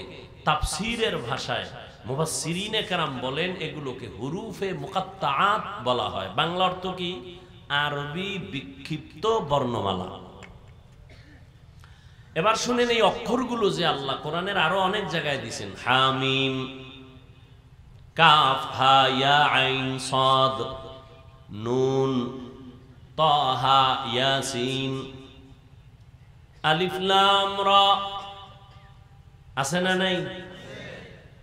তাফসীরের ভাষায় মুফাসসিরিনে কেরাম বলেন এগুলোকে হুরুফে মুকাত্তাআত বলা হয়। বাংলা অর্থ কি? আরবি বিক্ষিপ্ত বর্ণমালা। এবার শুনেন এই অক্ষরগুলো যে আল্লাহ কোরআনের আরো অনেক জায়গায় দিয়েছেন। হামিম, কাফ হা ইয়া আইন সাদ, নুন, তাহা, ইয়াসিন, আলিফ লাম রা। আছে না নাই?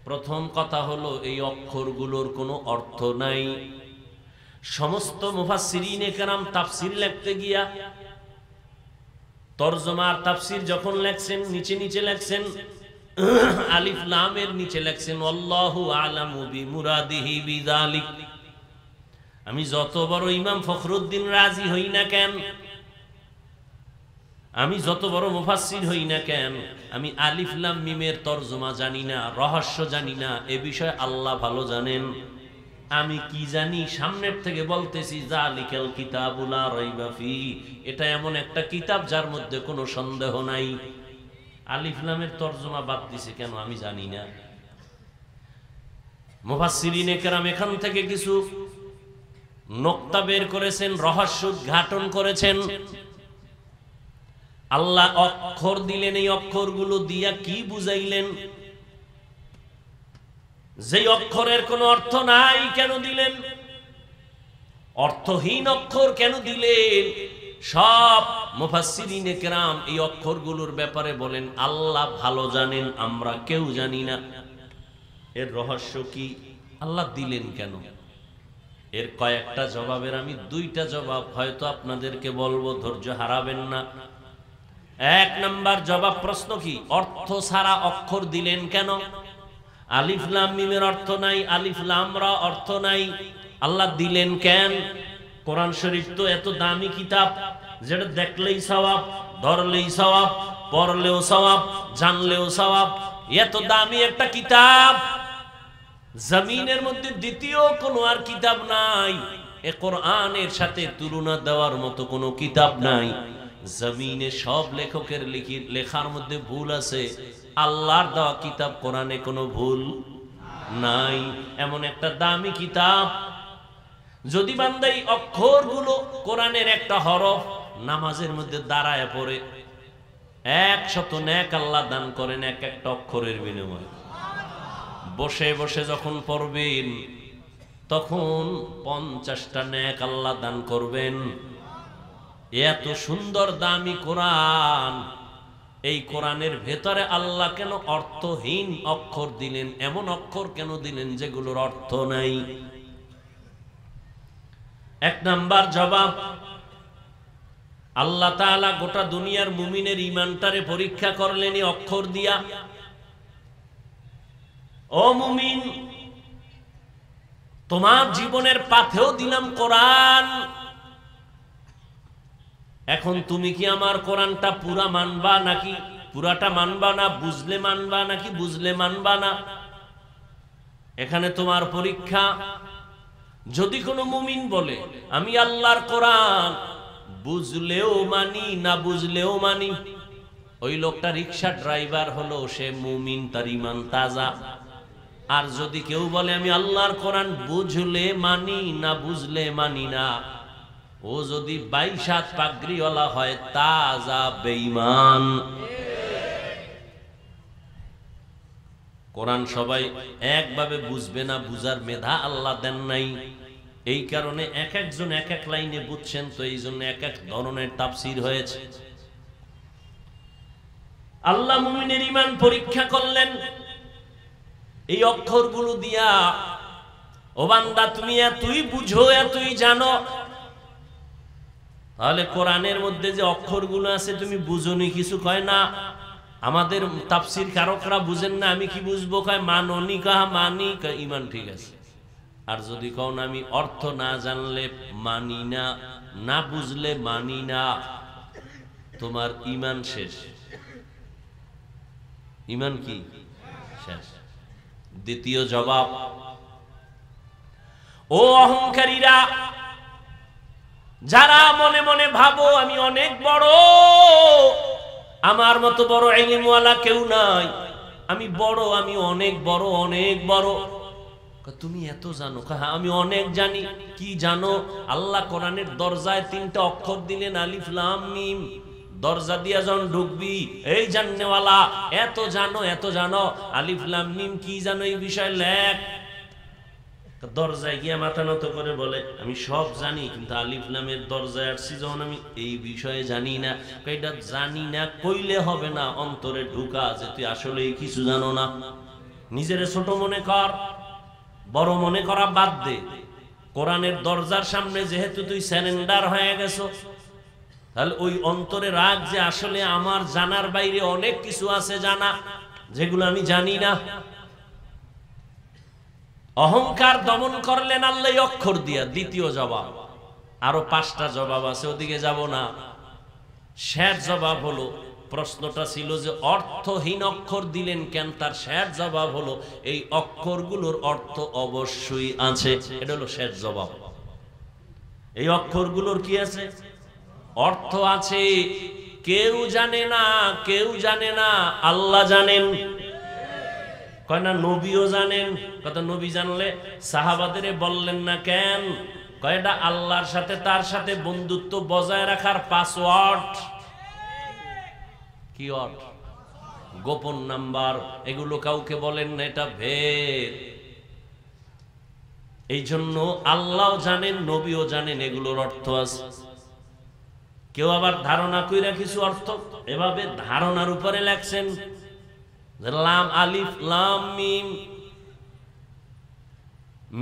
প্রথম কথা হলো এই অক্ষরগুলোর কোনো অর্থ নাই। সমস্ত মুফাসসিরিনে কেরাম তাফসীর লিখতে গিয়া, তরজমার তাফসীর যখন লেখছেন, নিচে নিচে লেখছেন আলিফ লামের নিচে লেখছেন আল্লাহু আ'লামু বিমুরাদিহি বিযালিক। আমি যত বড় ইমাম ফখরুদ্দিন রাজি হই না কেন, আমি যত বড় মুফাসসির হই না কেন, আমি আলিফ লাম মিমের তরজমা জানি না, রহস্য জানি না। এ বিষয়ে আল্লাহ ভালো জানেন। আমি কি জানি? সামনের থেকে বলতেছি যালিকাল কিতাবু লা রাইবা ফি, এটা এমন একটা কিতাব যার মধ্যে কোনো সন্দেহ নাই। আলিফ লামের তরজমা বাদ দিছে কেন আমি জানি না। মুফাসসিরিনে কেরাম এখান থেকে কিছু নোক্তা বের করেছেন, রহস্য উদ্ঘাটন করেছেন। আল্লাহ অক্ষর দিলেন, এই অক্ষরগুলো দিয়া কি বুঝাইলেন? যে অক্ষরের কোনো অর্থ নাই কেন দিলেন? অর্থহীন অক্ষর কেন দিলেন? সব মুফাসসিরিনে কেরাম এই অক্ষরগুলোর ব্যাপারে বলেন আল্লাহ ভালো জানেন, আমরা কেউ জানি না। এর রহস্য কি? আল্লাহ দিলেন কেন? এর কয়েকটা জবাবের আমি 2টা জবাব হয়তো আপনাদেরকে বলবো, ধৈর্য হারাবেন না। 1 নাম্বার জবাব, প্রশ্ন কি? অর্থ ছাড়া অক্ষর দিলেন কেন? আলিফ লাম মিমের অর্থ নাই, আলিফ লাম রা অর্থ নাই, আল্লাহ দিলেন কেন? কোরআন শরীফ তো এত দামি কিতাব, যেটা দেখলেই সওয়াব, ধরলেই সওয়াব, পড়লেও সওয়াব, জানলেও সওয়াব। এত দামি একটা কিতাব, জমিনের মধ্যে দ্বিতীয় কোনো আর কিতাব নাই। এ কোরআনের সাথে তুলনা দেওয়ার মতো কোনো কিতাব নাই। জমিনে সব লেখকের লেখার মধ্যে ভুল আছে, আল্লাহর দেওয়া কিতাব কোরআনে কোনো ভুল নাই। এমন একটা দামি কিতাব, যদি বান্দা এই অক্ষরগুলো কোরআনের একটা হরফ নামাজের মধ্যে দাঁড়ায় পড়ে, 100 নেক আল্লাহ দান করেন এক একটা অক্ষরের বিনিময়ে। বসে বসে যখন পড়বেন তখন 50টা নেক আল্লাহ দান করবেন। এত সুন্দর দামি কোরআন, এই কোরআনের ভেতরে আল্লাহ কেন অর্থহীন অক্ষর দিলেন? এমন অক্ষর কেন দিলেন যেগুলোর অর্থ নাই? 1 নাম্বার জবাব, আল্লাহ তাআলা গোটা দুনিয়ার মুমিনের ঈমানটারে পরীক্ষা করলেন এই অক্ষর দিয়া। ও মুমিন, তোমার জীবনের পাথেও দিলাম কোরআন, এখন তুমি কি আমার কোরআনটা পুরা মানবা নাকি পুরাটা মানবা না? বুঝলে মানবা নাকি বুঝলে মানবা না? এখানে তোমার পরীক্ষা। যদি কোনো মুমিন বলে আমি আল্লাহর কোরআন বুঝলেও মানি না বুঝলেও মানি, ওই লোকটা রিকশা ড্রাইভার হলো, সে মুমিন, তার ঈমান তাজা। আর যদি কেউ বলে আমি আল্লাহর কোরআন বুঝলে মানি, না বুঝলে মানি না, ও যদি 22 হাত পাগড়িওয়ালা হয় তাজা বেঈমান। কোরআন সবাই একভাবে বুঝবে না, বুঝার মেধা আল্লাহ দেন নাই। এই কারণে এক একজন এক এক লাইনে বুঝছেন, তো এই জন্য এক এক ধরনের তাফসীর হয়েছে। আল্লাহ মুমিনের ঈমান পরীক্ষা করলেন এই অক্ষরগুলো দিয়া। ও বান্দা, তুমি এতই বুঝো, এতই জানো, তাহলে কোরআনের মধ্যে যে অক্ষরগুলো আছে তুমি বুঝোনি কিছু কয় না। আমাদের তাফসীর কারকরা বুঝেন না, আমি কি বুঝবো? কয় মাননি, কাহা মানি, কয় ঈমান ঠিক আছে। আর যদি কও না আমি অর্থ না জানলে মানি না, না বুঝলে মানি না, তোমার ঈমান শেষ। ঈমান কি শেষ। দ্বিতীয় জবাব, ও অহংকারীরা, যারা মনে মনে ভাবো আমি অনেক বড়, আমার মতো বড় ইলমওয়ালা কেউ নাই, আমি বড়, আমি অনেক বড়, অনেক বড়। তুমি এত জানো? হ্যাঁ আমি অনেক জানি। কি জানো? আল্লাহ কোরআনের দরজায় 3টা অক্ষর দিলেন, আলিফ লাম মিম। দরজা দিয়া যখন ঢুকবি, এই জাননেওয়ালা এত জানো, এত জানো, আলিফ লাম মিম কি জানো এই বিষয়ে লেখ। দরজায় গিয়া মাথা নত করে বলে আমি সব জানি, কিন্তু আলিফ লামের দরজায় আসছি যখন আমি এই বিষয়ে জানি না। এটা জানি না কইলে হবে না, অন্তরে ঢুকা যে তুই আসলে কিছু জানো না। নিজের ছোট মনে কর, বড় মনে করা বাদ দে। কোরআনের দরজার সামনে যেহেতু তুই স্যারেন্ডার হয়ে গেছো, তাহলে ওই অন্তরে রাখ যে আসলে আমার জানার বাইরে অনেক কিছু আছে জানা, যেগুলো আমি জানি না। অহংকার দমন করলেন আল্লাহ অক্ষর দিয়া। দ্বিতীয় জবাব, আরো 5টা জবাব আছে, ওদিকে যাব না। শেষ জবাব হলো, প্রশ্নটা ছিল যে অর্থহীন অক্ষর দিলেন কেন, তার শেষ জবাব হলো এই অক্ষরগুলোর অর্থ অবশ্যই আছে। এটা হলো শেষ জবাব। এই অক্ষরগুলোর কি আছে? অর্থ আছে। কেউ জানে না, কেউ জানে না, আল্লাহ জানেন। কয় না নবীও জানেন। কত নবী জানলে সাহাবাদের বললেন না কেন? কয়টা আল্লাহর সাথে তার সাথে বন্ধুত্ব বজায় রাখার পাসওয়ার্ড। কি অর্থ? গোপন নাম্বার। এগুলো কাউকে বলেন না, এটা ভেদ। এই জন্য আল্লাহও জানেন, নবীও জানেন এগুলোর অর্থ আছে। কেউ আবার ধারণা কইরা কিছু অর্থ এভাবে ধারণার উপরে লেখছেন। লাম আলিফ লাম মিম,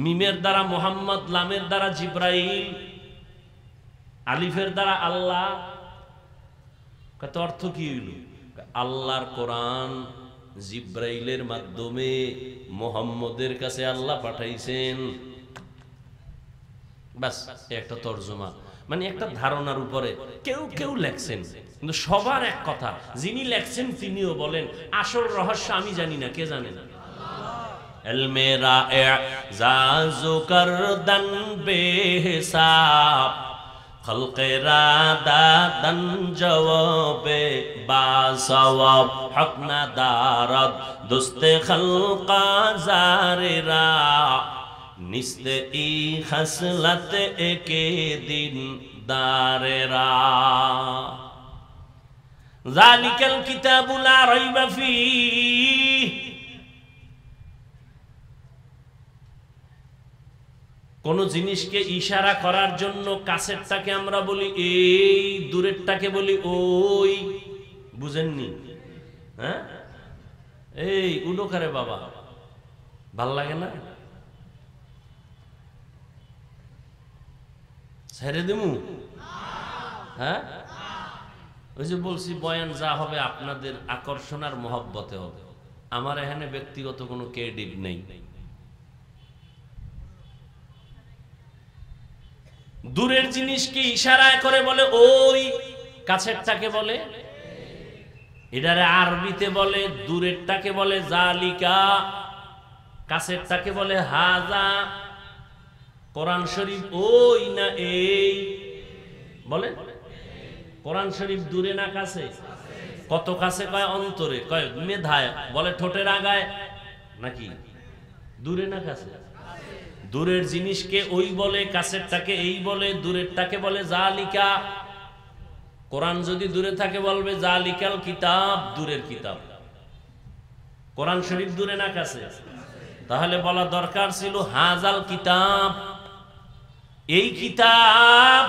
মিমের দ্বারা মুহাম্মদ, লামের দ্বারা জিব্রাইল, আলিফের দ্বারা আল্লাহ। কত অর্থ কি হইল? আল্লাহর কোরআন জিব্রাইলের মাধ্যমে মুহাম্মদের কাছে আল্লাহ পাঠাইছেন। বাস একটা তরজমা, মানে একটা ধারণার উপরে কেউ কেউ লেখছেন, কিন্তু সবার এক কথা, যিনি লেখছেন তিনিও বলেন আসল রহস্য আমি জানি না, কে জানেন? এলমেরা এজাজু করদন বেহিসাব, খলকেরা দাদন জওয়াবে বাসওয়াব, হক না দারদ দুস্তে খলকা জারেরা, নিস্তে ই খসলত একে দিন দারেরা। যালিকাল কিতাবু লা রাইবা ফীহ। কোন জিনিসকে ইশারা করার জন্য কাছেরটাকে আমরা বলি এই, দূরেরটাকে বলি ওই। বুঝেননি? হ্যাঁ, এই উডোকারে বাবা, ভাল লাগে না? ছেড়ে দেবো? হ্যাঁ, ওই যে বলছি বয়ান যা হবে আপনাদের আকর্ষণ আর মহব্বতে হবে। আমার এখানে ব্যক্তিগত কোনো ক্রেডিট নেই। দূরের জিনিসকে ইশারায় করে বলে ওই, কাছেরটাকে বলে, এটারে আরবিতে বলে, দূরেরটাকে বলে জালিকা, কাছেরটাকে বলে হাজা। কোরআন শরীফ ওই না এই বলে? কোরআন শরীফ দূরে না কাছে? কত কাছে? কয় অন্তরে। কয় মেধায়? বলে ঠোঁটের আগায় নাকি? দূরে না কাছে? দূরের জিনিসকে ওই বলে, কাছেরটাকে এই বলে, দূরেরটাকে বলে জালিকা। কোরআন যদি দূরে থাকে বলবে জালিকাল কিতাব, দূরের কিতাব। কোরআন শরীফ দূরে না কাছে? তাহলে বলা দরকার ছিল হাজাল কিতাব, এই কিতাব।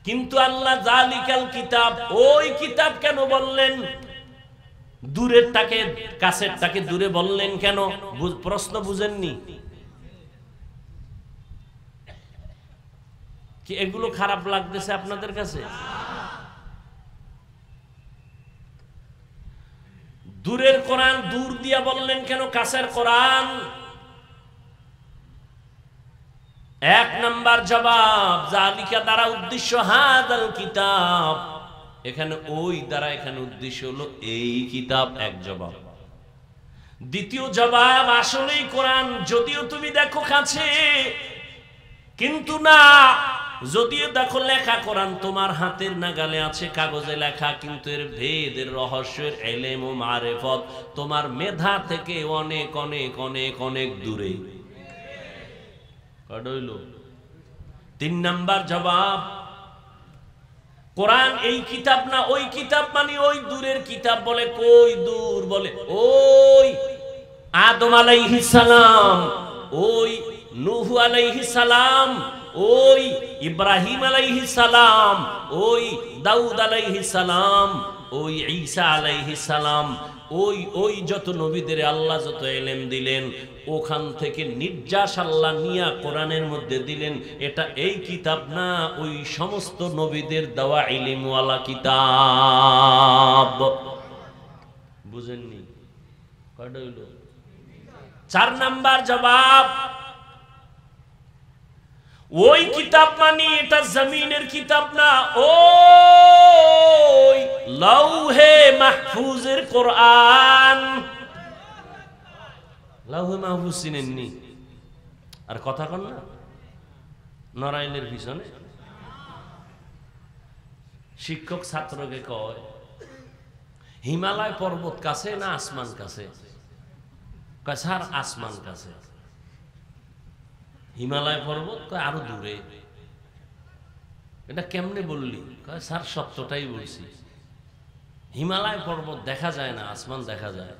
কিন্তু আল্লাহ জালিকাল কিতাব, ওই কিতাব কেন বললেন? দূরেরটাকে কাছেরটাকে দূরে বললেন কেন? প্রশ্ন বুঝেননি কি? এগুলো খারাপ লাগতেছে আপনাদের কাছে? দূরের কোরআন দূর দিয়া বললেন কেন, কাছের কোরআন? এক নাম্বার জবাব, জালিকা দ্বারা উদ্দেশ্য হাযাল কিতাব, এখানে ওই দ্বারা এখানে উদ্দেশ্য হলো এই কিতাব। এক জবাব। দ্বিতীয় জবাব, আসলেই কোরআন যদিও তুমি দেখো কাছে, কিন্তু না, যদিও দেখো লেখা কোরআন তোমার হাতের নাগালে আছে, কাগজে লেখা, কিন্তু এর ভেদের রহস্যের ইলম ও মারিফত তোমার মেধা থেকে অনেক অনেক অনেক অনেক দূরে। তিন নাম্বার জবাব, কোরআন এই কিতাব না ওই কিতাব, মানে ওই দূরের কিতাব। বলে কই দূর? বলে ওই আদম আলাইহিস সালাম, ওই নূহ আলাইহিস সালাম, ওই ইব্রাহিম আলাইহিস সালাম, ওই দাউদ আলাইহিস সালাম, ওই ঈসা আলাইহিস সালাম, ওই যত নবীদের আল্লাহ যত ইলম দিলেন, ওখান থেকে নির্যাস আল্লাহ নিয়া কোরআনের মধ্যে দিলেন। এটা এই কিতাব না, ওই সমস্ত নবীদের দেওয়া ইলমওয়ালা কিতাব। বুঝেননি? কয়টা হইল? চার নাম্বার জবাব, ওই কিতাব মানে এটা জমিনের কিতাব না, ওই লাউহে মাহফুজের কোরআন। লাউহে মাহফুজ চিনেননি? আর কথা কন না নড়াইলের পিছনে। শিক্ষক ছাত্রকে কয়, হিমালয় পর্বত কাছে না আসমান কাছে? কয় স্যার আসমান কাছে। হিমালয় পর্বত? কয় আরো দূরে। এটা কেমনে বললি? কয় স্যার সত্যটাই বলছি, হিমালয় পর্বত দেখা যায় না, আসমান দেখা যায়।